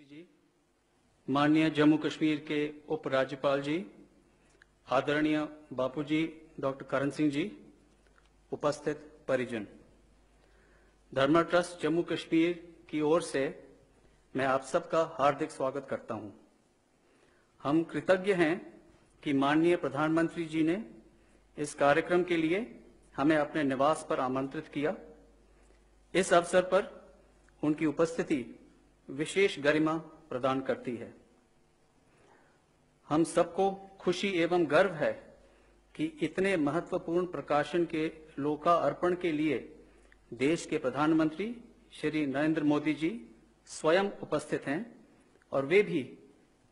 मोदी जी, माननीय जम्मू कश्मीर के उपराज्यपाल जी, आदरणीय बापूजी डॉक्टर करण सिंह जी, उपस्थित परिजन, धर्मा ट्रस्ट जम्मू कश्मीर की ओर से मैं आप सबका हार्दिक स्वागत करता हूं। हम कृतज्ञ हैं कि माननीय प्रधानमंत्री जी ने इस कार्यक्रम के लिए हमें अपने निवास पर आमंत्रित किया। इस अवसर पर उनकी उपस्थिति विशेष गरिमा प्रदान करती है। हम सबको खुशी एवं गर्व है कि इतने महत्वपूर्ण प्रकाशन के लोकार्पण के लिए देश के प्रधानमंत्री श्री नरेंद्र मोदी जी स्वयं उपस्थित हैं और वे भी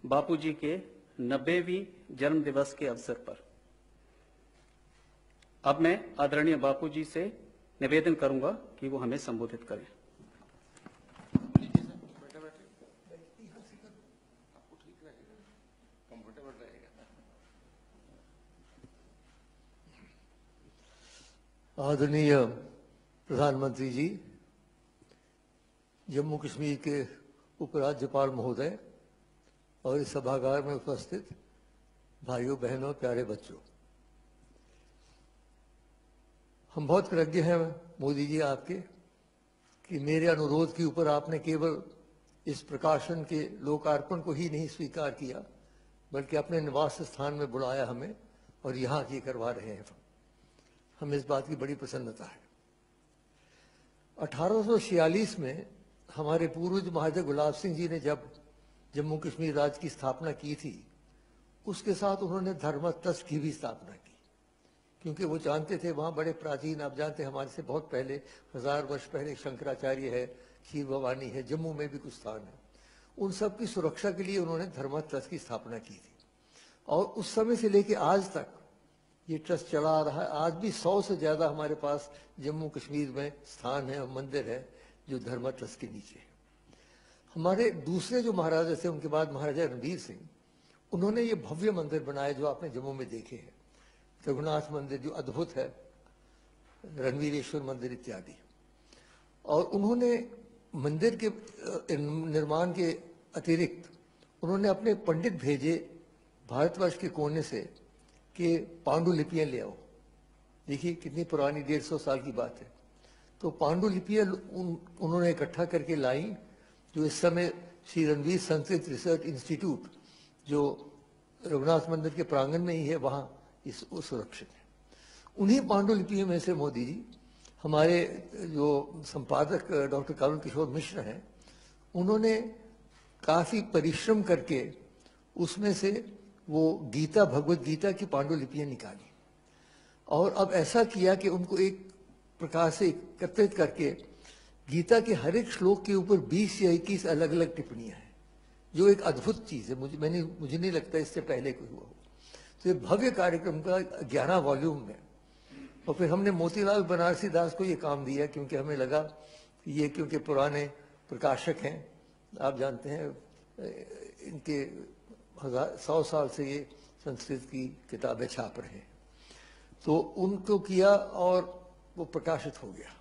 बापूजी के 90वीं जन्म दिवस के अवसर पर। अब मैं आदरणीय बापूजी से निवेदन करूंगा कि वो हमें संबोधित करें। आदरणीय प्रधानमंत्री जी, जम्मू कश्मीर के उपराज्यपाल महोदय और इस सभागार में उपस्थित भाइयों बहनों प्यारे बच्चों, हम बहुत कृतज्ञ हैं मोदी जी आपके कि मेरे अनुरोध के ऊपर आपने केवल इस प्रकाशन के लोकार्पण को ही नहीं स्वीकार किया बल्कि अपने निवास स्थान में बुलाया हमें और यहाँ ये करवा रहे हैं। हमें इस बात की बड़ी प्रसन्नता है। 1846 में हमारे पूर्वज महाराजा गुलाब सिंह जी ने जब जम्मू कश्मीर राज्य की स्थापना की थी, उसके साथ उन्होंने धर्म ट्रस्ट की भी स्थापना की, क्योंकि वो जानते थे वहाँ बड़े प्राचीन, आप जानते हैं हमारे से बहुत पहले 1000 वर्ष पहले शंकराचार्य है, खीर भवानी है, जम्मू में भी कुछ स्थान है। उन सब की सुरक्षा के लिए उन्होंने धर्म ट्रस्ट की स्थापना की थी और उस समय से लेकर आज तक ये ट्रस्ट चला आ रहा है। आज भी 100 से ज्यादा हमारे पास जम्मू कश्मीर में स्थान है और मंदिर है जो धर्म ट्रस्ट के नीचे है। हमारे दूसरे जो महाराजा थे उनके बाद महाराजा रणवीर सिंह, उन्होंने ये भव्य मंदिर बनाए जो आपने जम्मू में देखे हैं, रघुनाथ मंदिर जो अद्भुत है, रणवीरेश्वर मंदिर इत्यादि। और उन्होंने मंदिर के निर्माण के अतिरिक्त उन्होंने अपने पंडित भेजे भारतवर्ष के कोने से कि पांडुलिपियां ले आओ। देखिए कितनी पुरानी, 150 साल की बात है। तो पांडुलिपियां उन्होंने इकट्ठा करके लाई, जो इस समय श्री रणवीर संस्कृत रिसर्च इंस्टीट्यूट जो रघुनाथ मंदिर के प्रांगण में ही है, वहां इस सुरक्षित है। उन्हीं पांडुलिपियों में से मोदी जी, हमारे जो संपादक डॉक्टर करुण किशोर मिश्र हैं, उन्होंने काफी परिश्रम करके उसमें से वो गीता, भगवत गीता की पांडुलिपियां निकाली और अब ऐसा किया कि उनको एक प्रकार से एकत्रित करके गीता के हर एक श्लोक के ऊपर 20 या 21 अलग अलग टिप्पणियां हैं, जो एक अद्भुत चीज है। मुझे नहीं लगता इससे पहले कोई हुआ हो। तो ये भव्य कार्यक्रम का 11 वॉल्यूम में, और फिर हमने मोतीलाल बनारसी दास को ये काम दिया क्योंकि हमें लगा कि ये क्योंकि पुराने प्रकाशक हैं, आप जानते हैं इनके 100 साल से ये संस्कृत की किताबें छाप रहे हैं, तो उनको किया और वो प्रकाशित हो गया।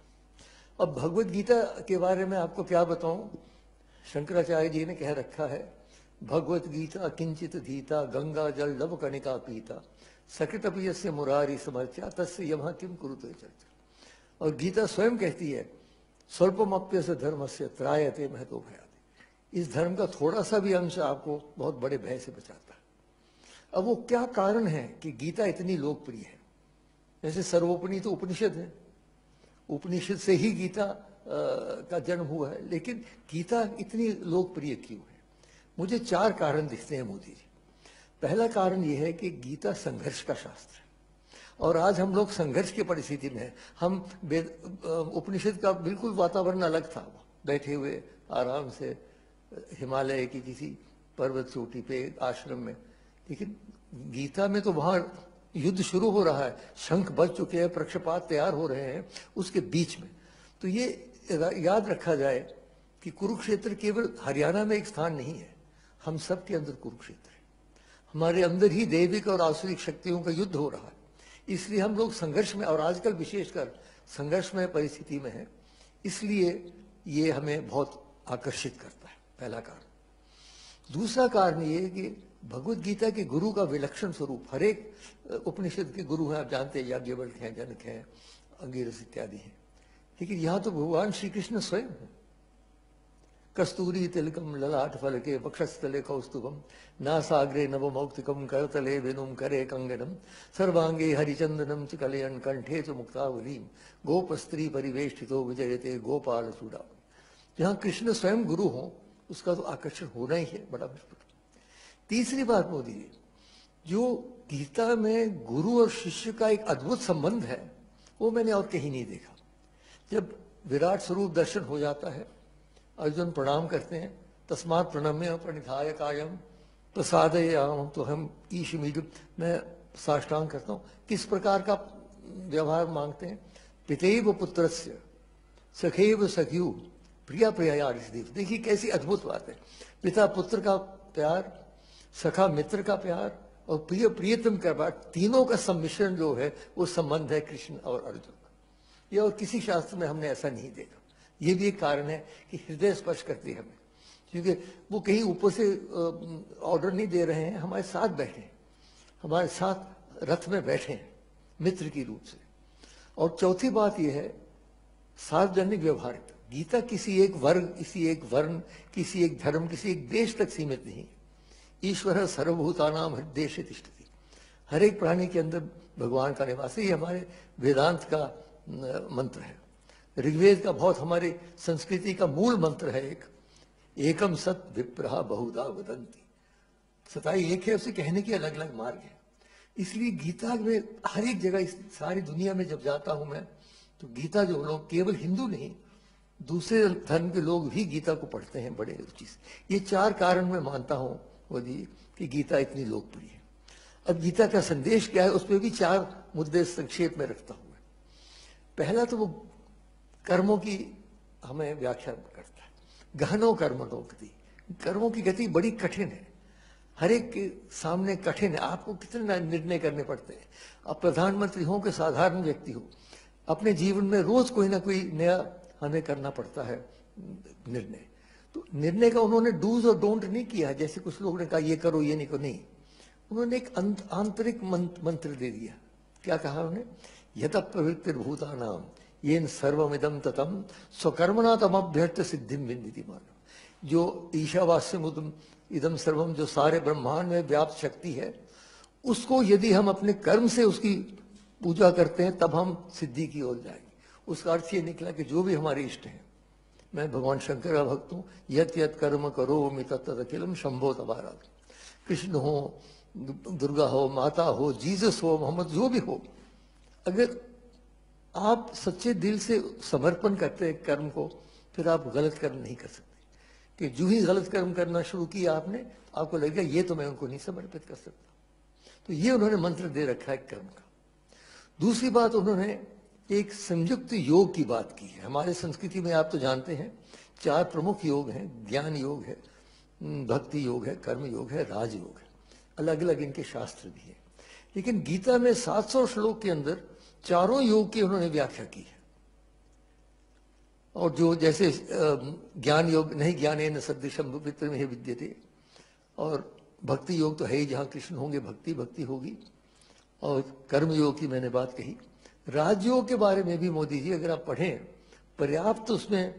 अब भगवत गीता के बारे में आपको क्या बताऊं, शंकराचार्य जी ने कह रखा है, भगवत गीता किंचित धीता गंगा जल लव कणिका पीता सकृत अपयस्य मुरारी समर्चा तस्य यमः किम कुरुते चर्चा। और गीता स्वयं कहती है, स्वल्पमप्यस्य धर्मस्य त्रायते महतो भयादि। इस धर्म का थोड़ा सा भी अंश आपको बहुत बड़े भय से बचाता है। अब वो क्या कारण है कि गीता इतनी लोकप्रिय है? जैसे सर्वोपनिषद तो उपनिषद है, उपनिषद से ही गीता का जन्म हुआ है, लेकिन गीता इतनी लोकप्रिय क्यों है? मुझे 4 कारण दिखते हैं मोदी जी। पहला कारण यह है कि गीता संघर्ष का शास्त्र है और आज हम लोग संघर्ष की परिस्थिति में हैं। हम उपनिषद का बिल्कुल वातावरण अलग था, बैठे हुए आराम से हिमालय की किसी पर्वत चोटी पे आश्रम में, लेकिन गीता में तो वहां युद्ध शुरू हो रहा है, शंख बज चुके हैं, पक्षपात तैयार हो रहे हैं उसके बीच में। तो ये याद रखा जाए कि कुरुक्षेत्र केवल हरियाणा में एक स्थान नहीं है, हम सब के अंदर कुरुक्षेत्र है। हमारे अंदर ही दैविक और आसुरिक शक्तियों का युद्ध हो रहा है, इसलिए हम लोग संघर्ष में, और आजकल विशेषकर संघर्षमय परिस्थिति में है, इसलिए ये हमें बहुत आकर्षित करता है, पहला कारण। दूसरा कारण ये है कि भगवत गीता के गुरु का विलक्षण स्वरूप, हर एक उपनिषद के गुरु हैं, आप जानते हैं, याज्ञवल्क्य हैं, जनक हैं, अंगिरस इत्यादि हैं, लेकिन यहां तो भगवान श्री कृष्ण स्वयं है। कस्तूरी तिलकम ललाट फलके वक्षस्थले कौस्तुभम नासाग्रे नवमौक्तिकम करतले वेणुम करे कंगनम सर्वांगे हरिचंदनम च कलयन कंठे च मुक्तावलीम गोप स्त्री परिवेष्टितो विजयते गोपाल चूड़ा। जहां कृष्ण स्वयं गुरु हो उसका तो आकर्षण होना ही है, बड़ा मुश्किल। तीसरी बात मोदी जी, जो गीता में गुरु और शिष्य का एक अद्भुत संबंध है वो मैंने और कहीं नहीं देखा। जब विराट स्वरूप दर्शन हो जाता है, अर्जुन प्रणाम करते हैं, तस्मात् प्रणम्य प्रणिधाय कायम प्रसादयाम, तो हम ईश मीड, मैं साष्टांग करता हूँ। किस प्रकार का व्यवहार मांगते हैं? पितेव पुत्रस्य सखैव सख्यु प्रिया प्रिया ऋषिदेव। देखिए कैसी अद्भुत बात है, पिता पुत्र का प्यार, सखा मित्र का प्यार और प्रिय प्रियतम का प्यार, तीनों का सम्मिश्रण जो है वो संबंध है कृष्ण और अर्जुन का। ये और किसी शास्त्र में हमने ऐसा नहीं देखा। ये भी एक कारण है कि हृदय स्पर्श करती है हमें, क्योंकि वो कहीं ऊपर से ऑर्डर नहीं दे रहे हैं, हमारे साथ बैठे हैं, हमारे साथ रथ में बैठे हैं मित्र की रूप से। और चौथी बात यह है सार्वजनिक व्यवहारिकता। गीता किसी एक वर्ग, किसी एक वर्ण, किसी एक धर्म, किसी एक देश तक सीमित नहीं। ईश्वर सर्वभूतानाम हृदयेषु तिष्ठति, हर एक प्राणी के अंदर भगवान का निवास है। ये हमारे वेदांत का मंत्र है, ऋग्वेद का बहुत हमारे संस्कृति का मूल मंत्र है। एकम सत विप्रहा बहुधा वदंती, सताई एक है, उसे कहने के अलग अलग मार्ग है। इसलिए गीता में हर एक जगह, इस सारी दुनिया में जब जाता हूं मैं, तो गीता जो लोग, केवल हिंदू नहीं दूसरे धर्म के लोग भी गीता को पढ़ते हैं बड़े रुचि से। ये चार कारण मैं मानता हूं मोदी कि गीता इतनी लोकप्रिय है। अब गीता का संदेश क्या है, उस पर भी चार मुद्दे संक्षेप में रखता हूं मैं। पहला तो वो कर्मों की हमें व्याख्या करता है। गहनो कर्मणो गति, कर्मों की गति बड़ी कठिन है, हर एक के सामने कठिन है। आपको कितने निर्णय करने पड़ते हैं। अब प्रधानमंत्री हो कि साधारण व्यक्ति हो, अपने जीवन में रोज कोई ना कोई नया हमें करना पड़ता है निर्णय। तो निर्णय का उन्होंने डूज और डोंट नहीं किया, जैसे कुछ लोगों ने कहा ये करो ये नहीं करो, नहीं। उन्होंने एक आंतरिक मंत्र दे दिया। क्या कहा उन्होंने? यत प्रवृत्तिर्भूतानाम येन सर्वमिदं ततम स्वकर्मणा तमभ्यर्थ सिद्धिम विंदिति मानव। जो ईशावास्यमुदम इदम सर्वम, जो सारे ब्रह्मांड में व्याप्त शक्ति है, उसको यदि हम अपने कर्म से उसकी पूजा करते हैं तब हम सिद्धि की ओर जाएंगे। उसका अर्थ ये निकला कि जो भी हमारे इष्ट हैं, मैं भगवान शंकर का भक्त हूँ, यत यत कर्म करो मि तत् अखिलम शंभो तबारा। कृष्ण हो, दुर्गा हो, माता हो, जीसस हो, मोहम्मद, जो भी हो, अगर आप सच्चे दिल से समर्पण करते हैं कर्म को, फिर आप गलत कर्म नहीं कर सकते। कि जो ही गलत कर्म करना शुरू किया आपने, आपको लगेगा ये तो मैं उनको नहीं समर्पित कर सकता। तो ये उन्होंने मंत्र दे रखा है कर्म का। दूसरी बात, उन्होंने एक संयुक्त योग की बात की है। हमारे संस्कृति में आप तो जानते हैं चार प्रमुख योग हैं, ज्ञान योग है, भक्ति योग है, कर्म योग है, राजयोग है। अलग अलग इनके शास्त्र भी हैं, लेकिन गीता में 700 श्लोक के अंदर चारों योग की उन्होंने व्याख्या की है। और जो जैसे ज्ञान योग नहीं ज्ञानेन सदृशम वित्र में विद्यते, और भक्ति योग तो है ही, जहां कृष्ण होंगे भक्ति भक्ति होगी। और कर्म योग की मैंने बात कही। राजयोग के बारे में भी मोदी जी अगर आप पढ़ें, पर्याप्त तो उसमें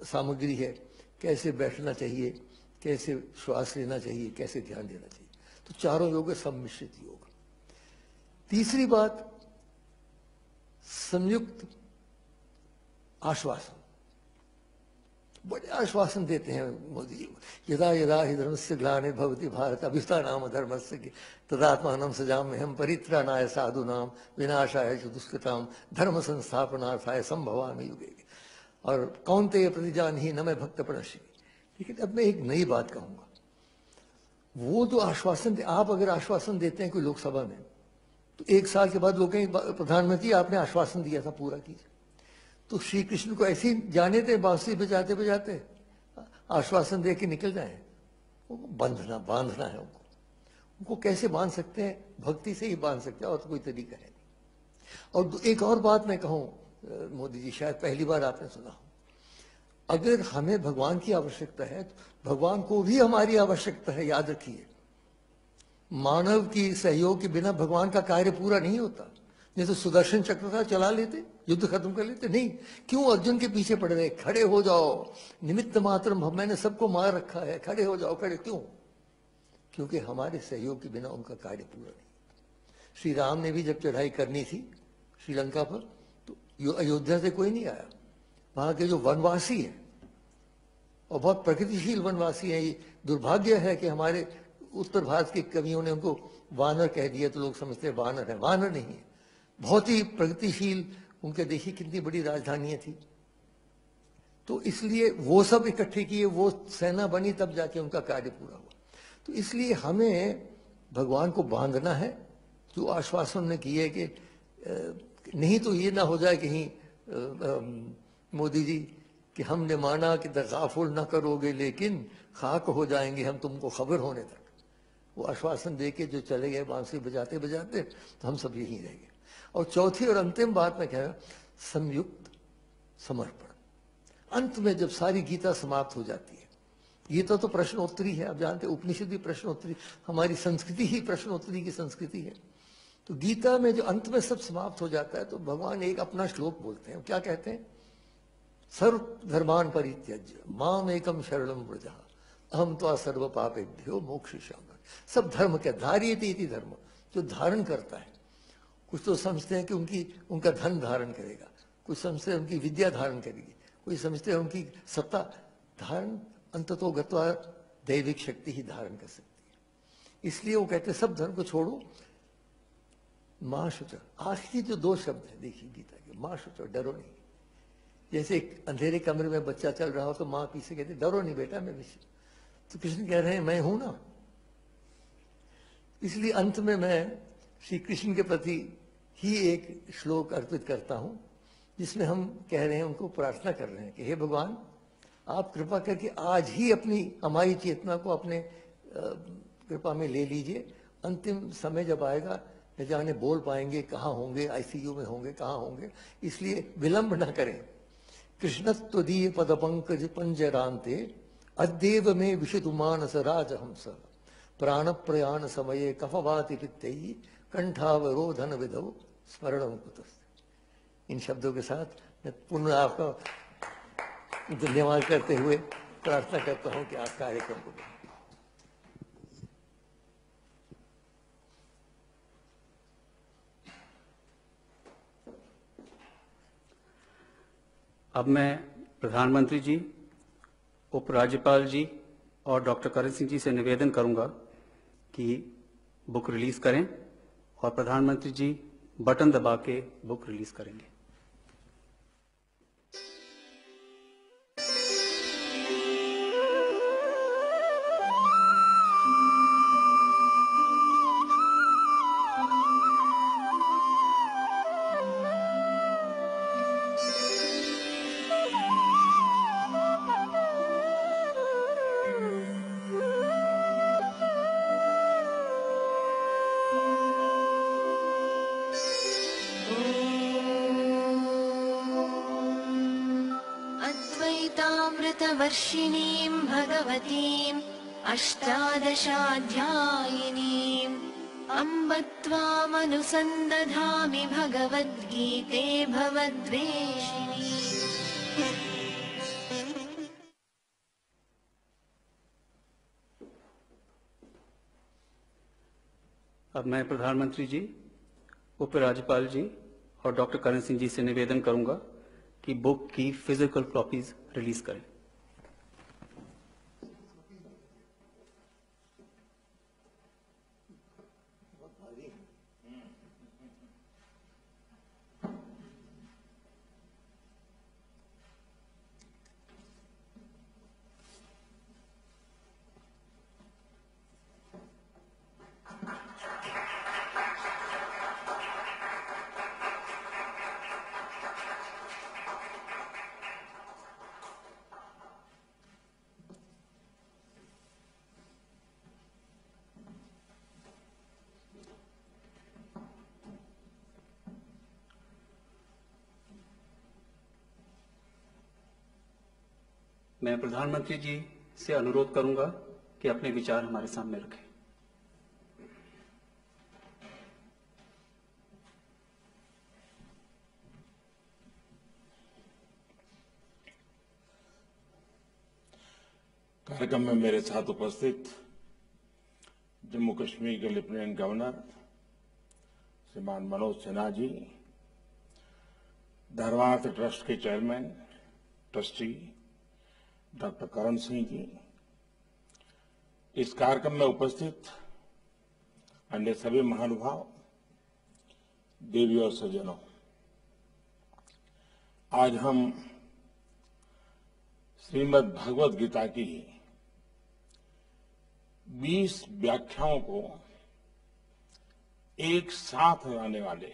सामग्री है, कैसे बैठना चाहिए, कैसे श्वास लेना चाहिए, कैसे ध्यान देना चाहिए। तो चारों योग सम्मिश्रित योग। तीसरी बात, संयुक्त आश्वासन। बड़े आश्वासन देते हैं मोदी जी। यदा यदा हि धर्मस्य ग्लानिर्भवति भारत अभ्युत्थानाम धर्मस्य तदात्मानं सृजाम्यहं परित्राणाय साधूनां विनाशाय च दुष्कृतां धर्म संस्थापनार्थाय संभवामि युगे। और कौन्तेय प्रतिजानीहि न मे भक्त प्रणश्यति। लेकिन अब मैं एक नई बात कहूंगा। वो जो आश्वासन, आप अगर आश्वासन देते हैं कोई लोकसभा में, तो 1 साल के बाद लोग कहेंगे प्रधानमंत्री आपने आश्वासन दिया था, पूरा कीजिए। तो श्री कृष्ण को ऐसे ही जाने थे, बांसुरी बजाते बजाते आश्वासन दे के निकल जाए। बांधना है उनको कैसे बांध सकते हैं? भक्ति से ही बांध सकते हैं, और तो कोई तरीका है नहीं। और एक और बात मैं कहूं मोदी जी, शायद पहली बार आपने सुना हो, अगर हमें भगवान की आवश्यकता है तो भगवान को भी हमारी आवश्यकता है, याद रखिए। मानव की सहयोग के बिना भगवान का कार्य पूरा नहीं होता। नहीं तो सुदर्शन चक्र था, चला लेते, युद्ध खत्म कर लेते। नहीं, क्यों अर्जुन के पीछे पड़ रहे? खड़े हो जाओ, निमित्त मात्र, मैंने सबको मार रखा है, खड़े हो जाओ। खड़े क्यों? क्योंकि हमारे सहयोग के बिना उनका कार्य पूरा नहीं। श्री राम ने भी जब चढ़ाई करनी थी श्रीलंका पर, तो अयोध्या से कोई नहीं आया। वहां के जो वनवासी हैं, और बहुत प्रगतिशील वनवासी हैं, ये दुर्भाग्य है कि हमारे उत्तर भारत के कवियों ने उनको वानर कह दिया, तो लोग समझते हैं वानर है। वानर नहीं है, बहुत ही प्रगतिशील। उनके देखिए कितनी बड़ी राजधानियां थी। तो इसलिए वो सब इकट्ठे किए, वो सेना बनी, तब जाके उनका कार्य पूरा हुआ। तो इसलिए हमें भगवान को बांधना है। जो आश्वासन ने किए कि नहीं तो ये ना हो जाए कहीं मोदी जी कि हमने माना कि तगाफुल ना करोगे लेकिन खाक हो जाएंगे हम तुमको खबर होने तक। वो आश्वासन दे के जो चले गए बांसुरी बजाते बजाते, तो हम सब यहीं रह गए। और चौथी और अंतिम बात मैं कह रहा हूं, संयुक्त समर्पण। अंत में जब सारी गीता समाप्त हो जाती है, गीता तो प्रश्नोत्तरी है, आप जानते हैं, उपनिषद भी प्रश्नोत्तरी, हमारी संस्कृति ही प्रश्नोत्तरी की संस्कृति है। तो गीता में जो अंत में सब समाप्त हो जाता है, तो भगवान एक अपना श्लोक बोलते हैं। क्या कहते हैं? सर्व धर्मान परित्यज्य माम एकम शरणम व्रज अहम त्वा सर्व पापेभ्यो मोक्षयिष्यामि। सब धर्म क्या? धार्यते इति धर्म, जो धारण करता है। कुछ तो समझते हैं कि उनका धन धारण करेगा, कुछ समझते हैं उनकी विद्या धारण करेगी, कोई समझते हैं उनकी सत्ता धारण, अंततो गत्वा दैविक शक्ति ही धारण कर सकती है। इसलिए वो कहते हैं सब धर्म को छोड़ो, मां शुच। आखिरी जो दो शब्द है देखिए गीता के, मां शुच, डरो नहीं। जैसे एक अंधेरे कमरे में बच्चा चल रहा हो तो मां पीछे कहती डरो नहीं बेटा, मैं विषय। तो कृष्ण कह रहे हैं मैं हूं ना। इसलिए अंत में मैं श्री कृष्ण के प्रति ही एक श्लोक अर्पित करता हूं, जिसमें हम कह रहे हैं, उनको प्रार्थना कर रहे हैं कि हे भगवान, आप कृपा करके आज ही हमारी चेतना को अपने कृपा में ले लीजिए। अंतिम समय जब आएगा, न जाने बोल पाएंगे, कहाँ होंगे, आईसीयू में होंगे, कहाँ होंगे, इसलिए विलंब न करें। कृष्णत्वदीय पद पंकज पंजरांते अद्येव में विशतु मानस राजहंस प्राण प्रयाण समये कफवाति पित्तई कंठावरोधन विधौ स्मरणम कुतस्ते। इन शब्दों के साथ मैं पुनः आपका धन्यवाद करते हुए प्रार्थना करता हूं कि आप कार्यक्रम को अब मैं प्रधानमंत्री जी, उपराज्यपाल जी और डॉक्टर करण सिंह जी से निवेदन करूंगा कि बुक रिलीज करें, और प्रधानमंत्री जी बटन दबा के बुक रिलीज करेंगे। वर्षिणीं भगवतीम् अष्टादशाध्यायिनीम् अम्ब त्वामनुसन्दधामि भगवद्गीते भवद्वेषिणी। अब मैं प्रधानमंत्री जी, उपराज्यपाल जी और डॉक्टर करण सिंह जी से निवेदन करूंगा कि बुक की फिजिकल कॉपीज रिलीज करें। मैं प्रधानमंत्री जी से अनुरोध करूंगा कि अपने विचार हमारे सामने रखें। कार्यक्रम में मेरे साथ उपस्थित जम्मू कश्मीर के लेफ्टिनेंट गवर्नर श्रीमान मनोज सिन्हा जी, धर्मार्थ ट्रस्ट के chairman trustee doctor Karan Singh ji, इस कार्यक्रम में उपस्थित अन्य सभी महानुभाव, देवी और सज्जनों, आज हम श्रीमद् भगवद गीता की 20 व्याख्याओं को एक साथ लाने वाले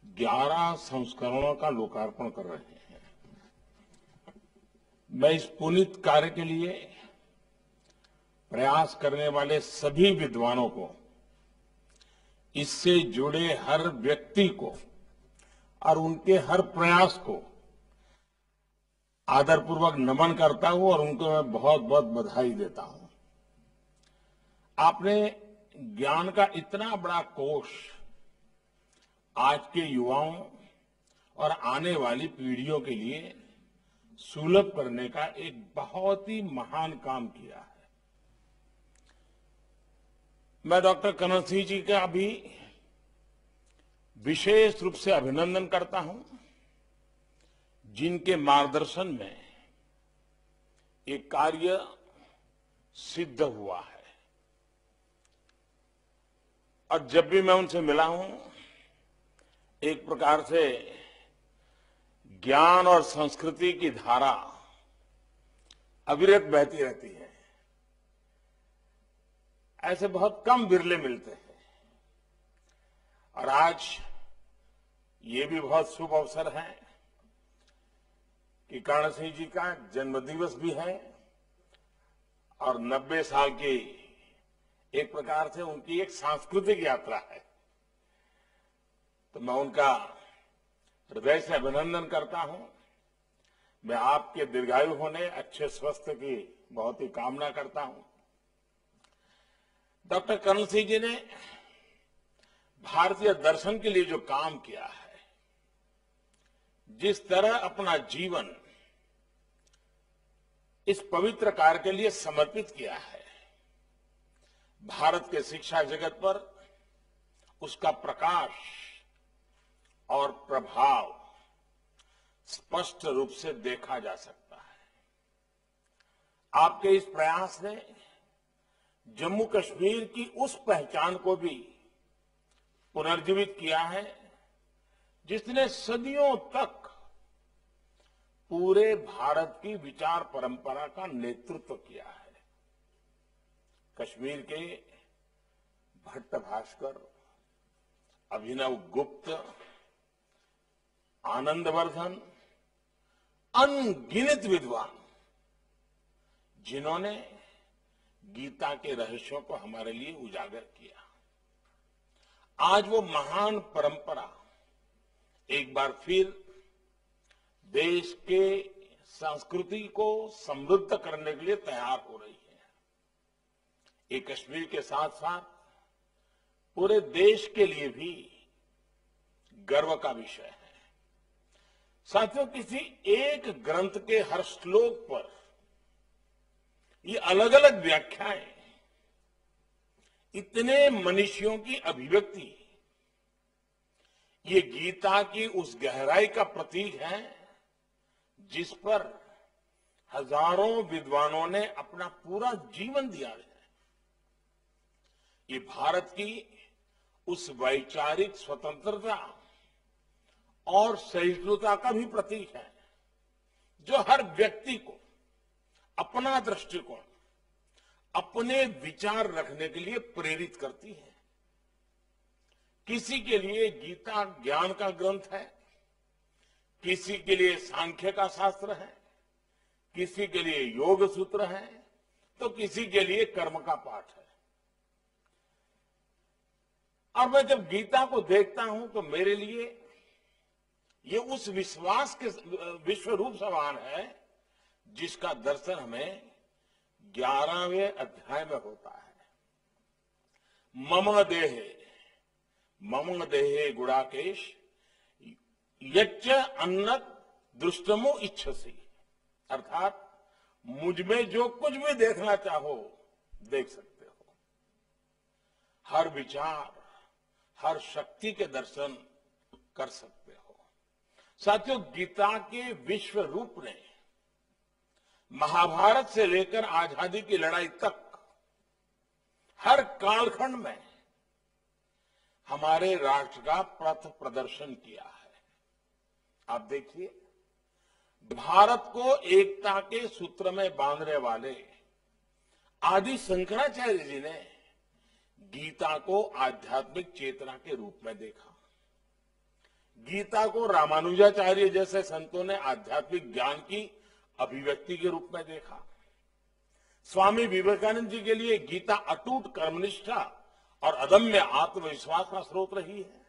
11 संस्करणों का लोकार्पण कर रहे हैं। मैं इस पुनीत कार्य के लिए प्रयास करने वाले सभी विद्वानों को, इससे जुड़े हर व्यक्ति को और उनके हर प्रयास को आदरपूर्वक नमन करता हूं और उनको मैं बहुत बहुत बधाई देता हूं। आपने ज्ञान का इतना बड़ा कोष आज के युवाओं और आने वाली पीढ़ियों के लिए सुलभ करने का एक बहुत ही महान काम किया है। मैं डॉक्टर करण सिंह जी का भी विशेष रूप से अभिनंदन करता हूं, जिनके मार्गदर्शन में ये कार्य सिद्ध हुआ है। और जब भी मैं उनसे मिला हूं, एक प्रकार से ज्ञान और संस्कृति की धारा अविरत बहती रहती है। ऐसे बहुत कम बिरले मिलते हैं और आज ये भी बहुत शुभ अवसर है कि कर्ण सिंह जी का जन्मदिवस भी है और 90 साल की एक प्रकार से उनकी एक सांस्कृतिक यात्रा है। तो मैं उनका हृदय से अभिनंदन करता हूं। मैं आपके दीर्घायु होने, अच्छे स्वास्थ्य की बहुत ही कामना करता हूं। डॉक्टर कर्ण सिंह जी ने भारतीय दर्शन के लिए जो काम किया है, जिस तरह अपना जीवन इस पवित्र कार्य के लिए समर्पित किया है, भारत के शिक्षा जगत पर उसका प्रकाश और प्रभाव स्पष्ट रूप से देखा जा सकता है। आपके इस प्रयास ने जम्मू कश्मीर की उस पहचान को भी पुनर्जीवित किया है, जिसने सदियों तक पूरे भारत की विचार परंपरा का नेतृत्व किया है। कश्मीर के भट्ट भास्कर, अभिनव गुप्त, आनंदवर्धन, अनगिनत विद्वान, जिन्होंने गीता के रहस्यों को हमारे लिए उजागर किया। आज वो महान परंपरा एक बार फिर देश के संस्कृति को समृद्ध करने के लिए तैयार हो रही है। ये कश्मीर के साथ साथ पूरे देश के लिए भी गर्व का विषय है। साथियों, किसी एक ग्रंथ के हर श्लोक पर ये अलग अलग व्याख्याएं, इतने मनीषियों की अभिव्यक्ति, ये गीता की उस गहराई का प्रतीक है जिस पर हजारों विद्वानों ने अपना पूरा जीवन दिया है। ये भारत की उस वैचारिक स्वतंत्रता और सहिष्णुता का भी प्रतीक है, जो हर व्यक्ति को अपना दृष्टिकोण, अपने विचार रखने के लिए प्रेरित करती है। किसी के लिए गीता ज्ञान का ग्रंथ है, किसी के लिए सांख्य का शास्त्र है, किसी के लिए योग सूत्र है, तो किसी के लिए कर्म का पाठ है। और मैं जब गीता को देखता हूं तो मेरे लिए ये उस विश्वास के विश्व रूप समान है जिसका दर्शन हमें 11वें अध्याय में होता है। मम देहे गुड़ाकेश यच्च अन्नत दृष्टमो इच्छसी, अर्थात मुझ में जो कुछ भी देखना चाहो देख सकते हो। हर विचार, हर शक्ति के दर्शन कर सकते हो। साथियों, गीता के विश्व रूप ने महाभारत से लेकर आजादी की लड़ाई तक हर कालखंड में हमारे राष्ट्र का पथ प्रदर्शन किया है। आप देखिए, भारत को एकता के सूत्र में बांधने वाले आदि शंकराचार्य जी ने गीता को आध्यात्मिक चेतना के रूप में देखा। गीता को रामानुजाचार्य जैसे संतों ने आध्यात्मिक ज्ञान की अभिव्यक्ति के रूप में देखा। स्वामी विवेकानंद जी के लिए गीता अटूट कर्मनिष्ठा और अदम्य आत्मविश्वास का स्रोत रही है।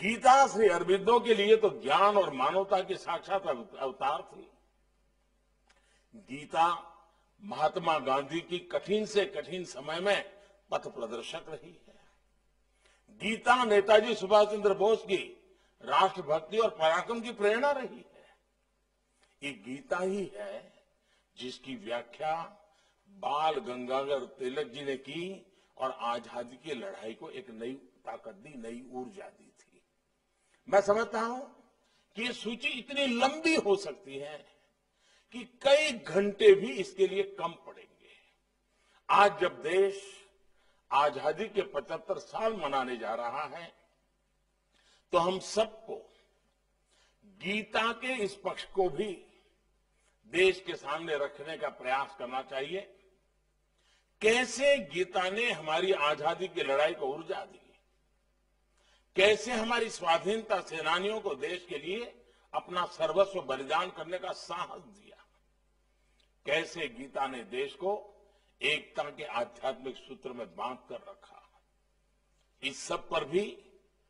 गीता श्री अरबिंदो के लिए तो ज्ञान और मानवता की साक्षात अवतार थी। गीता महात्मा गांधी की कठिन से कठिन समय में पथ प्रदर्शक रही है। गीता नेताजी सुभाष चंद्र बोस की राष्ट्रभक्ति और पराक्रम की प्रेरणा रही है। ये गीता ही है जिसकी व्याख्या बाल गंगाधर तिलक जी ने की और आजादी की लड़ाई को एक नई ताकत दी, नई ऊर्जा दी थी। मैं समझता हूं कि ये सूची इतनी लंबी हो सकती है कि कई घंटे भी इसके लिए कम पड़ेंगे। आज जब देश आजादी के 75 साल मनाने जा रहा है, तो हम सबको गीता के इस पक्ष को भी देश के सामने रखने का प्रयास करना चाहिए। कैसे गीता ने हमारी आजादी की लड़ाई को ऊर्जा दी, कैसे हमारी स्वाधीनता सेनानियों को देश के लिए अपना सर्वस्व बलिदान करने का साहस दिया, कैसे गीता ने देश को एकता के आध्यात्मिक सूत्र में बांध कर रखा। इस सब पर भी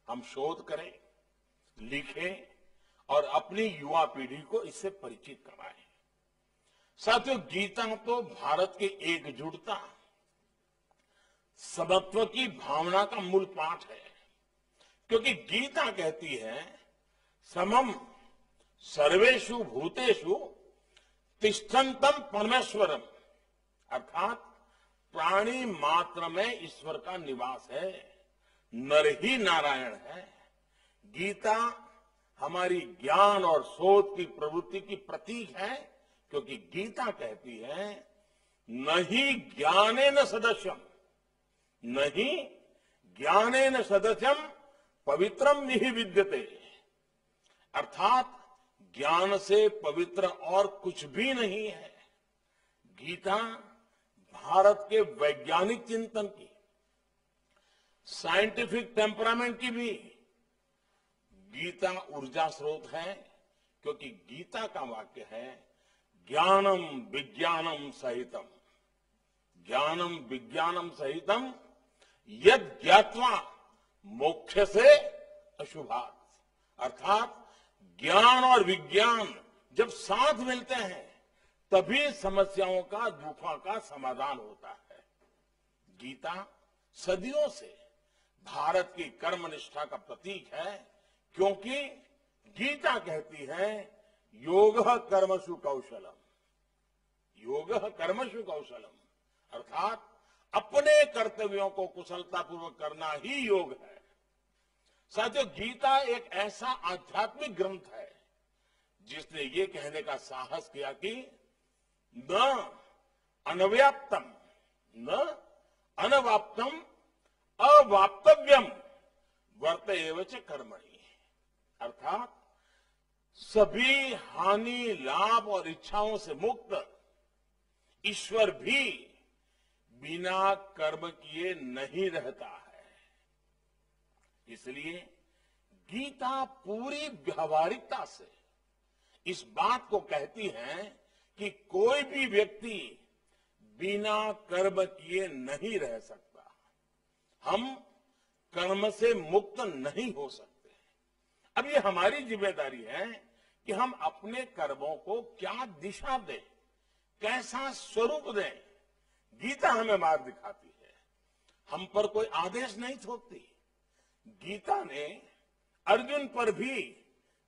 हम शोध करें, लिखें और अपनी युवा पीढ़ी को इससे परिचित कराएं। साथियों, गीता तो भारत की एकजुटता, समत्व की भावना का मूल पाठ है, क्योंकि गीता कहती है समम सर्वेषु भूतेषु तिष्ठन्तम परमेश्वरम, अर्थात प्राणी मात्र में ईश्वर का निवास है, नर ही नारायण है। गीता हमारी ज्ञान और शोध की प्रवृत्ति की प्रतीक है, क्योंकि गीता कहती है नहीं ज्ञानेन सदस्यम, नहीं ज्ञानेन सदस्यम पवित्रम निहि विद्यते, अर्थात ज्ञान से पवित्र और कुछ भी नहीं है। गीता भारत के वैज्ञानिक चिंतन की, साइंटिफिक टेम्परामेंट की भी गीता ऊर्जा स्रोत है, क्योंकि गीता का वाक्य है ज्ञानम विज्ञानम सहितम, ज्ञानम विज्ञानम सहितम यद ज्ञात्वा मोक्ष से अशुभात, अर्थात ज्ञान और विज्ञान जब साथ मिलते हैं तभी समस्याओं का, दुखों का समाधान होता है। गीता सदियों से भारत की कर्मनिष्ठा का प्रतीक है, क्योंकि गीता कहती है योगः कर्मसु कौशलम, योगः कर्मसु कौशलम, अर्थात अपने कर्तव्यों को कुशलतापूर्वक करना ही योग है। साथियों, गीता एक ऐसा आध्यात्मिक ग्रंथ है जिसने ये कहने का साहस किया कि न अनव्याप्तम न अनवाप्तम अवाप्तव्यम वर्त एव च कर्मणि, अर्थात सभी हानि, लाभ और इच्छाओं से मुक्त ईश्वर भी बिना कर्म किए नहीं रहता है। इसलिए गीता पूरी व्यावहारिकता से इस बात को कहती है कि कोई भी व्यक्ति बिना कर्म किए नहीं रह सकता। हम कर्म से मुक्त नहीं हो सकते। अब ये हमारी जिम्मेदारी है कि हम अपने कर्मों को क्या दिशा दें, कैसा स्वरूप दें। गीता हमें मार्ग दिखाती है, हम पर कोई आदेश नहीं थोपती। गीता ने अर्जुन पर भी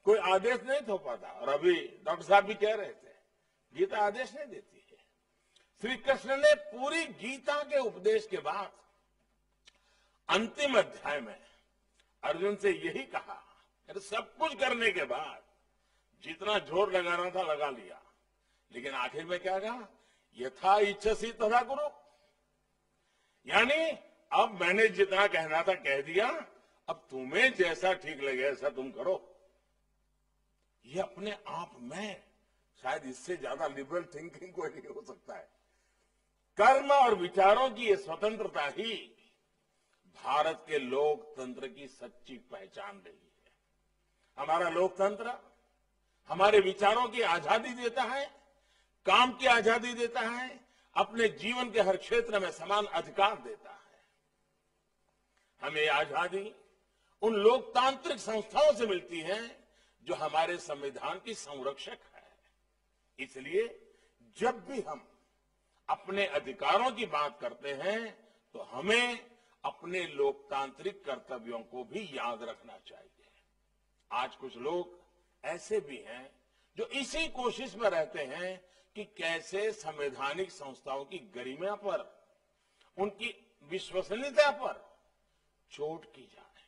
कोई आदेश नहीं थोपा था, और अभी डॉक्टर साहब भी कह रहे थे गीता आदेश नहीं देती है। श्री कृष्ण ने पूरी गीता के उपदेश के बाद अंतिम अध्याय में अर्जुन से यही कहा, अरे सब कुछ करने के बाद जितना जोर लगाना था लगा लिया, लेकिन आखिर में क्या कहा, यथा इच्छसी तथा कुरु। यानी अब मैंने जितना कहना था कह दिया, अब तुम्हें जैसा ठीक लगे ऐसा तुम करो। ये अपने आप में शायद इससे ज्यादा लिबरल थिंकिंग कोई नहीं हो सकता है। कर्म और विचारों की ये स्वतंत्रता ही भारत के लोकतंत्र की सच्ची पहचान रही है। हमारा लोकतंत्र हमारे विचारों की आजादी देता है, काम की आजादी देता है, अपने जीवन के हर क्षेत्र में समान अधिकार देता है। हमें ये आजादी उन लोकतांत्रिक संस्थाओं से मिलती है जो हमारे संविधान की संरक्षक है। इसलिए जब भी हम अपने अधिकारों की बात करते हैं तो हमें अपने लोकतांत्रिक कर्तव्यों को भी याद रखना चाहिए। आज कुछ लोग ऐसे भी हैं जो इसी कोशिश में रहते हैं कि कैसे संवैधानिक संस्थाओं की गरिमा पर, उनकी विश्वसनीयता पर चोट की जाए।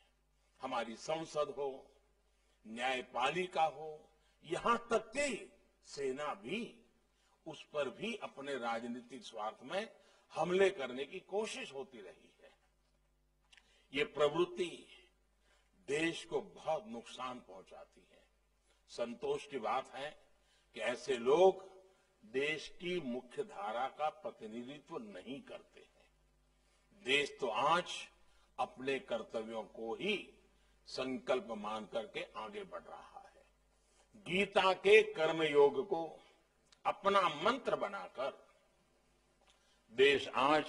हमारी संसद हो, न्यायपालिका हो, यहां तक कि सेना भी, उस पर भी अपने राजनीतिक स्वार्थ में हमले करने की कोशिश होती रही है। ये प्रवृत्ति देश को बहुत नुकसान पहुंचाती है। संतोष की बात है कि ऐसे लोग देश की मुख्य धारा का प्रतिनिधित्व नहीं करते हैं। देश तो आज अपने कर्तव्यों को ही संकल्प मान करके आगे बढ़ रहा है। गीता के कर्मयोग को अपना मंत्र बनाकर देश आज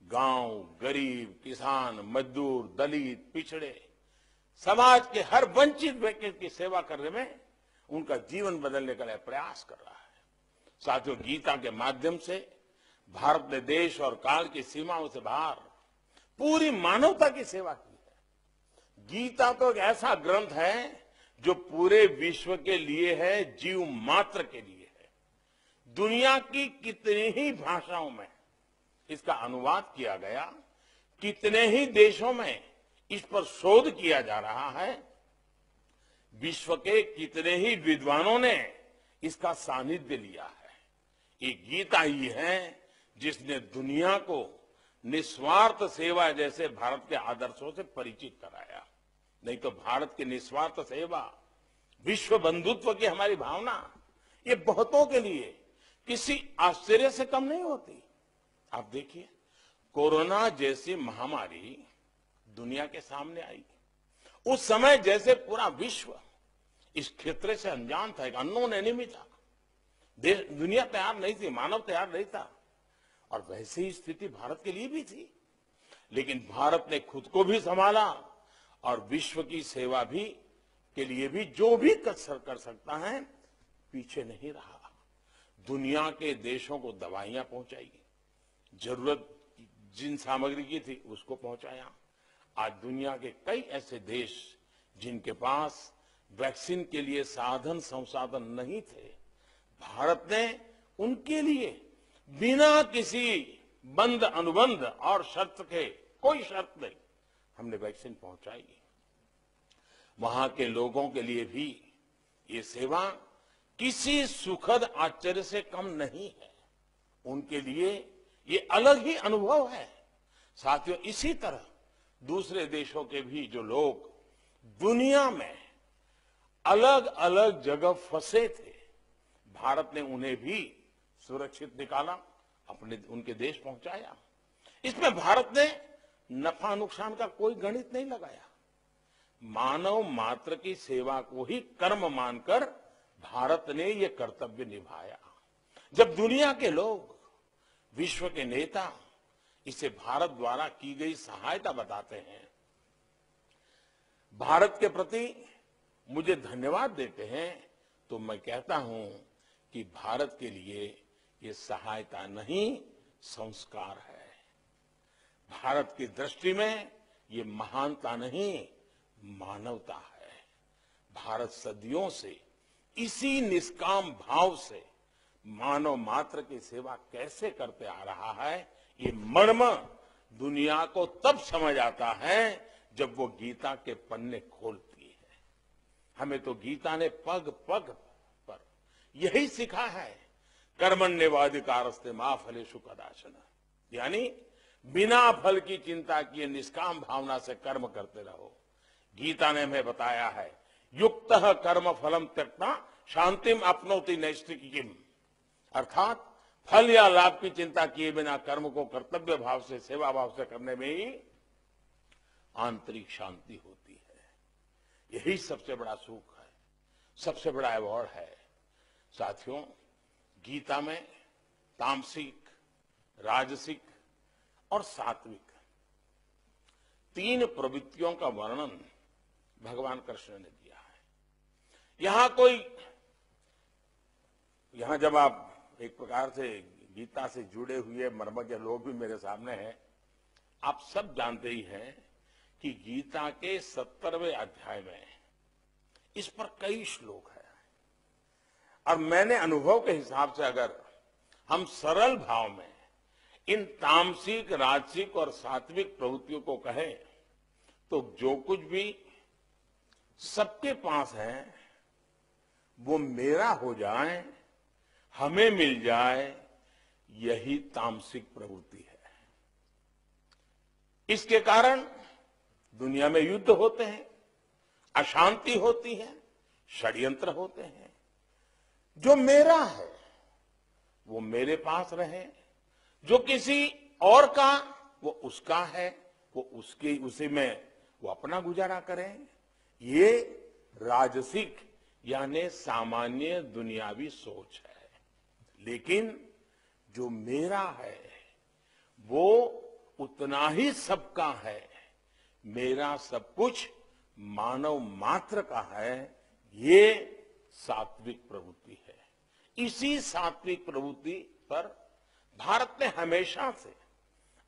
गांव, गरीब, किसान, मजदूर, दलित, पिछड़े, समाज के हर वंचित व्यक्ति की सेवा करने में उनका जीवन बदलने का प्रयास कर रहा है। साथियों, गीता के माध्यम से भारत ने देश और काल की सीमाओं से बाहर पूरी मानवता की सेवा की है। गीता तो एक ऐसा ग्रंथ है जो पूरे विश्व के लिए है, जीव मात्र के लिए है। दुनिया की कितनी ही भाषाओं में इसका अनुवाद किया गया, कितने ही देशों में इस पर शोध किया जा रहा है, विश्व के कितने ही विद्वानों ने इसका सानिध्य लिया है। ये गीता ही है जिसने दुनिया को निस्वार्थ सेवा जैसे भारत के आदर्शों से परिचित कराया। नहीं तो भारत की निस्वार्थ सेवा, विश्व बंधुत्व की हमारी भावना, ये बहुतों के लिए किसी आश्चर्य से कम नहीं होती। आप देखिए, कोरोना जैसी महामारी दुनिया के सामने आई, उस समय जैसे पूरा विश्व इस क्षेत्र से अनजान था, एक अननोन एनिमी था। दुनिया तैयार नहीं थी, मानव तैयार नहीं था, और वैसे ही स्थिति भारत के लिए भी थी। लेकिन भारत ने खुद को भी संभाला और विश्व की सेवा भी के लिए भी जो भी कसर कर सकता है पीछे नहीं रहा। दुनिया के देशों को दवाइयां पहुंचाई, जरूरत जिन सामग्री की थी उसको पहुंचाया। आज दुनिया के कई ऐसे देश जिनके पास वैक्सीन के लिए साधन संसाधन नहीं थे, भारत ने उनके लिए बिना किसी बंद अनुबंध और शर्त के, कोई शर्त नहीं, हमने वैक्सीन पहुंचाई। वहां के लोगों के लिए भी ये सेवा किसी सुखद आश्चर्य से कम नहीं है। उनके लिए ये अलग ही अनुभव है। साथियों, इसी तरह दूसरे देशों के भी जो लोग दुनिया में अलग अलग जगह फंसे थे, भारत ने उन्हें भी सुरक्षित निकाला, उनके देश पहुंचाया। इसमें भारत ने नफा नुकसान का कोई गणित नहीं लगाया। मानव मात्र की सेवा को ही कर्म मानकर भारत ने यह कर्तव्य निभाया। जब दुनिया के लोग, विश्व के नेता इसे भारत द्वारा की गई सहायता बताते हैं, भारत के प्रति मुझे धन्यवाद देते हैं, तो मैं कहता हूं कि भारत के लिए ये सहायता नहीं, संस्कार है। भारत की दृष्टि में ये महानता नहीं, मानवता है। भारत सदियों से इसी निष्काम भाव से मानव मात्र की सेवा कैसे करते आ रहा है, ये मर्म दुनिया को तब समझ आता है जब वो गीता के पन्ने खोलती है। हमें तो गीता ने पग पग पर यही सिखा है, कर्मण्येवाधिकारस्ते मा फलेषु कदाचन, यानी बिना फल की चिंता किए निष्काम भावना से कर्म करते रहो। गीता ने हमें बताया है, युक्तः कर्म फलम त्यक्त्वा शांतिम अपनोति नैष्ठिकीम्, अर्थात फल या लाभ की चिंता किए बिना कर्म को कर्तव्य भाव से, सेवा भाव से करने में ही आंतरिक शांति होती है। यही सबसे बड़ा सुख है, सबसे बड़ा अवॉर्ड है। साथियों, गीता में तामसिक, राजसिक और सात्विक 3 प्रवृत्तियों का वर्णन भगवान कृष्ण ने दिया है। यहां जब आप एक प्रकार से गीता से जुड़े हुए मर्मज्ञ लोग भी मेरे सामने हैं, आप सब जानते ही हैं कि गीता के 70वें अध्याय में इस पर कई श्लोक है। और मैंने अनुभव के हिसाब से अगर हम सरल भाव में इन तामसिक, राजसिक और सात्विक प्रवृत्तियों को कहें तो जो कुछ भी सबके पास है वो मेरा हो जाए, हमें मिल जाए, यही तामसिक प्रवृत्ति है। इसके कारण दुनिया में युद्ध होते हैं, अशांति होती है, षड्यंत्र होते हैं। जो मेरा है वो मेरे पास रहे, जो किसी और का वो उसका है, वो उसी में वो अपना गुजारा करें। ये राजसिक यानी सामान्य दुनियावी सोच है। लेकिन जो मेरा है वो उतना ही सबका है। मेरा सब कुछ मानव मात्र का है, ये सात्विक प्रवृत्ति है। इसी सात्विक प्रवृत्ति पर भारत ने हमेशा से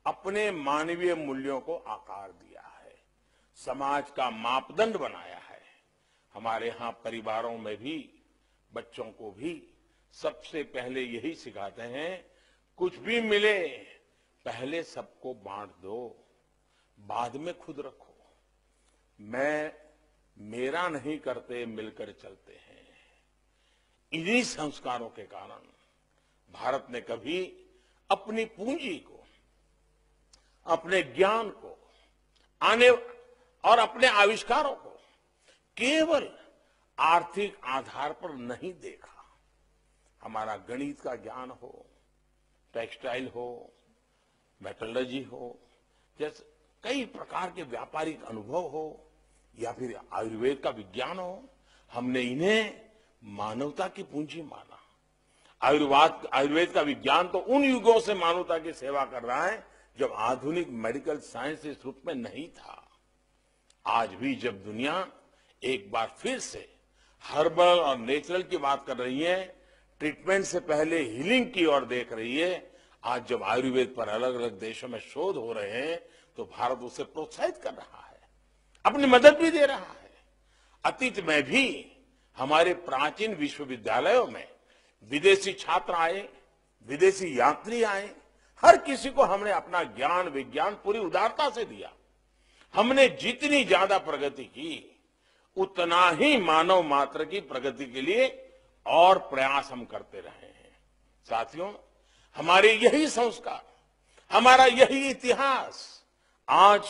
अपने मानवीय मूल्यों को आकार दिया है, समाज का मापदंड बनाया है। हमारे यहाँ परिवारों में भी बच्चों को भी सबसे पहले यही सिखाते हैं, कुछ भी मिले पहले सबको बांट दो, बाद में खुद रखो। मैं मेरा नहीं करते, मिलकर चलते हैं। इन्हीं संस्कारों के कारण भारत ने कभी अपनी पूंजी को, अपने ज्ञान को, और अपने आविष्कारों को केवल आर्थिक आधार पर नहीं देखा। हमारा गणित का ज्ञान हो, टेक्सटाइल हो, मेटलर्जी हो, जैसे कई प्रकार के व्यापारिक अनुभव हो, या फिर आयुर्वेद का विज्ञान हो, हमने इन्हें मानवता की पूंजी माना। आयुर्वेद का विज्ञान तो उन युगों से मानवता की सेवा कर रहा है जब आधुनिक मेडिकल साइंस इस रूप में नहीं था। आज भी जब दुनिया एक बार फिर से हर्बल और नेचुरल की बात कर रही है, ट्रीटमेंट से पहले हीलिंग की ओर देख रही है, आज जब आयुर्वेद पर अलग अलग देशों में शोध हो रहे हैं तो भारत उसे प्रोत्साहित कर रहा है, अपनी मदद भी दे रहा है। अतीत में भी हमारे प्राचीन विश्वविद्यालयों में विदेशी छात्र आए, विदेशी यात्री आए, हर किसी को हमने अपना ज्ञान विज्ञान पूरी उदारता से दिया। हमने जितनी ज्यादा प्रगति की उतना ही मानव मात्र की प्रगति के लिए और प्रयास हम करते रहे हैं। साथियों, हमारे यही संस्कार, हमारा यही इतिहास आज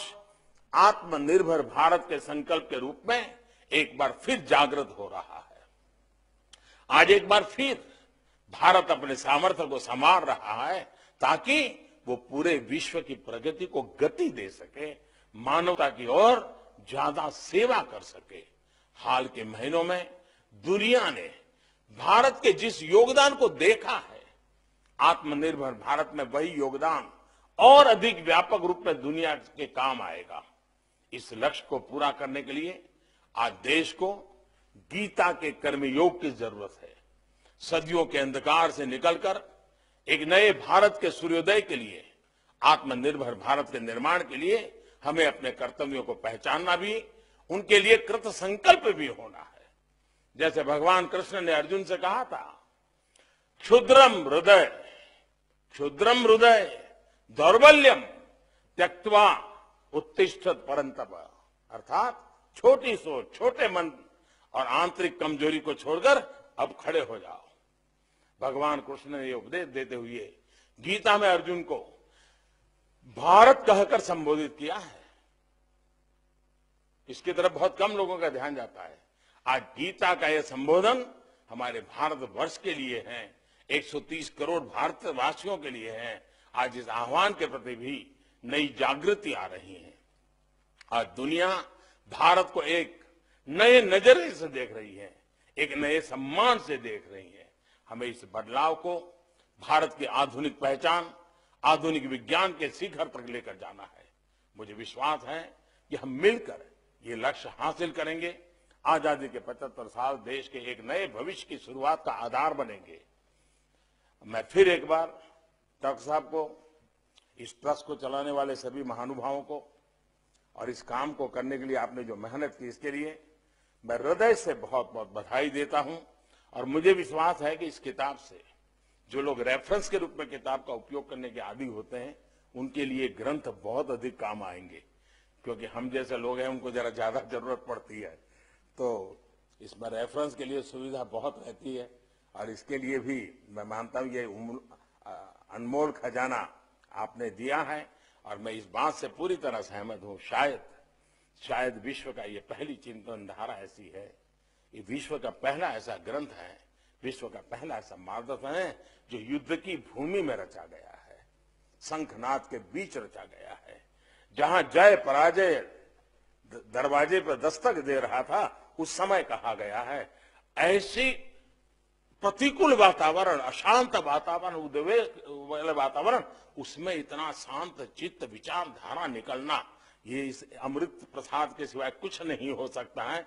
आत्मनिर्भर भारत के संकल्प के रूप में एक बार फिर जागृत हो रहा है। आज एक बार फिर भारत अपने सामर्थ्य को संवार रहा है ताकि वो पूरे विश्व की प्रगति को गति दे सके, मानवता की ओर ज्यादा सेवा कर सके। हाल के महीनों में दुनिया ने भारत के जिस योगदान को देखा है, आत्मनिर्भर भारत में वही योगदान और अधिक व्यापक रूप में दुनिया के काम आएगा। इस लक्ष्य को पूरा करने के लिए आज देश को गीता के कर्मयोग की जरूरत है। सदियों के अंधकार से निकलकर एक नए भारत के सूर्योदय के लिए, आत्मनिर्भर भारत के निर्माण के लिए हमें अपने कर्तव्यों को पहचानना भी, उनके लिए कृत संकल्प भी होना है। जैसे भगवान कृष्ण ने अर्जुन से कहा था, क्षुद्रम हृदय दौर्बल्यम त्यक्त्वा उत्तिष्ठत परंतप, अर्थात छोटी सोच, छोटे मन और आंतरिक कमजोरी को छोड़कर अब खड़े हो जाओ। भगवान कृष्ण ने यह उपदेश देते हुए गीता में अर्जुन को भारत कहकर संबोधित किया है। इसकी तरफ बहुत कम लोगों का ध्यान जाता है। आज गीता का यह संबोधन हमारे भारतवर्ष के लिए है, 130 करोड़ भारतवासियों के लिए है। आज इस आह्वान के प्रति भी नई जागृति आ रही है। आज दुनिया भारत को एक नए नजरिए से देख रही है, एक नए सम्मान से देख रही है। हमें इस बदलाव को भारत की आधुनिक पहचान, आधुनिक विज्ञान के शिखर तक लेकर जाना है। मुझे विश्वास है कि हम मिलकर ये लक्ष्य हासिल करेंगे। आजादी के 75 साल देश के एक नए भविष्य की शुरुआत का आधार बनेंगे। मैं फिर एक बार डॉक्टर साहब को, इस ट्रस्ट को चलाने वाले सभी महानुभावों को और इस काम को करने के लिए आपने जो मेहनत की, इसके लिए मैं हृदय से बहुत बहुत बधाई देता हूं। और मुझे विश्वास है कि इस किताब से जो लोग रेफरेंस के रूप में किताब का उपयोग करने के आदी होते हैं, उनके लिए ग्रंथ बहुत अधिक काम आएंगे, क्योंकि हम जैसे लोग हैं उनको जरा ज्यादा जरूरत पड़ती है। तो इसमें रेफरेंस के लिए सुविधा बहुत रहती है और इसके लिए भी मैं मानता हूं ये अनमोल खजाना आपने दिया है और मैं इस बात से पूरी तरह सहमत हूं। शायद विश्व का ये पहली चिंतन धारा ऐसी है, ये विश्व का पहला ऐसा ग्रंथ है, विश्व का पहला ऐसा मार्गदर्शन है जो युद्ध की भूमि में रचा गया है, शंखनाद के बीच रचा गया है, जहां जय पराजय दरवाजे पर दस्तक दे रहा था, उस समय कहा गया है। ऐसी प्रतिकूल वातावरण, अशांत वातावरण, उद्वेग वाले वातावरण, उसमें इतना शांत चित्त विचारधारा निकलना, ये इस अमृत प्रसाद के सिवाय कुछ नहीं हो सकता है।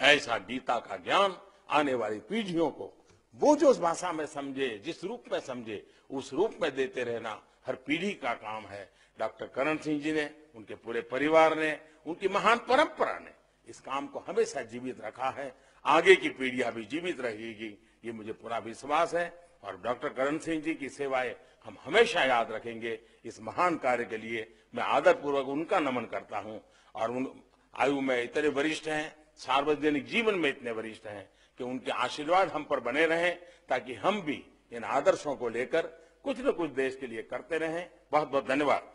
ऐसा गीता का ज्ञान आने वाली पीढ़ियों को वो जो उस भाषा में समझे, जिस रूप में समझे, उस रूप में देते रहना हर पीढ़ी का काम है। डॉक्टर करण सिंह जी ने, उनके पूरे परिवार ने, उनकी महान परंपरा ने इस काम को हमेशा जीवित रखा है। आगे की पीढ़ियां भी जीवित रहेगी, ये मुझे पूरा विश्वास है। और डॉक्टर करण सिंह जी की सेवाएं हम हमेशा याद रखेंगे। इस महान कार्य के लिए मैं आदरपूर्वक उनका नमन करता हूं। और उन आयु में इतने वरिष्ठ हैं, सार्वजनिक जीवन में इतने वरिष्ठ हैं कि उनके आशीर्वाद हम पर बने रहें, ताकि हम भी इन आदर्शों को लेकर कुछ न कुछ देश के लिए करते रहें। बहुत बहुत धन्यवाद।